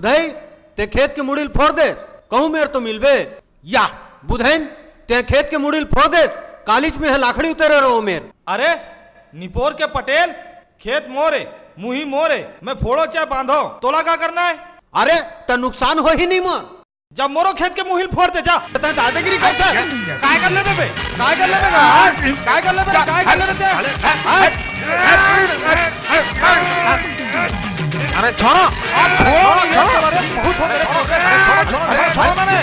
बुधाई ते खेत के मुड़िल फोड़ दे, कहूं मेर तो मिलबे या बुधैन ते खेत के मुड़िल फोड़ दे, कालिच में है लाखड़ी उतरे रहो मेर। अरे निपोर के पटेल, खेत मोरे मुही मोरे, मैं फोड़ो चाहे बांधो, तोला क्या करना है? अरे तो नुकसान हो ही नहीं मोर, जब मोरो खेत के मुहिल फोड़ दे जा। दादागिरी काय काय कर ले बे, काय कर ले बे, काय कर ले बे, काय कर ले बे? अरे छोड़ो छोड़ो, अरे बहुत हो गया, छोड़ो मैंने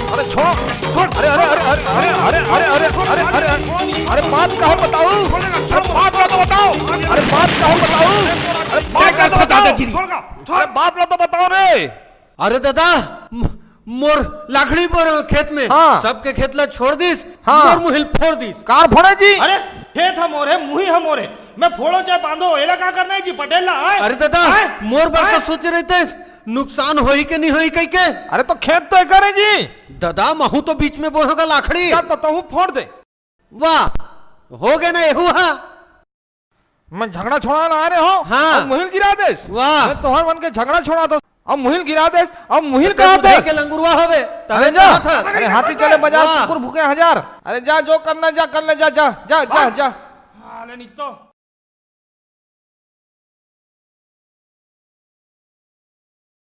अरे छोड़ो छोड़, अरे अरे अरे अरे अरे अरे अरे अरे अरे अरे अरे बात कहाँ बताऊं, अरे बात ला तो बताओ, अरे बात कहाँ बताऊं, अरे बात ला तो बताओ, अरे बात ला तो बताओ रे। अरे दादा मोर लाखड़ी पर खेत में हाँ। सबके खेत ला छोड़ दीस, हाँ। मोर मुहिल फोड़ दीस। कार फोड़े जी, अरे खेत हमोरे मुही हमोरे, मैं फोड़ो चाहे बांधो, एला क्या करना है जी पटेल ला? अरे दादा मोर बात तो सोच रहे थे नुकसान होई के नहीं होई कह के। अरे तो खेत तो करे जी दादा महू तो बीच में बोहोगा लाखड़ी, क्या तो फोड़ दे। वाह हो गया ना एहू हा। मैं झगड़ा छोड़ा ना आ रहे हो, हाँ। अब मुहिल गिरा देस, वाह मैं तोहर बन के झगड़ा छोड़ा दो, अब मुहिल गिरा देस, अब मुहिल तो कहाँ बुधाई देस? के लंगुरवा होवे तबे अरे जा, था। अरे हाथी चले बाजार, वाह। कुकुर भूखे हजार, अरे जा जो करना जा कर ले, जा जा जा जा जा। अरे नहीं तो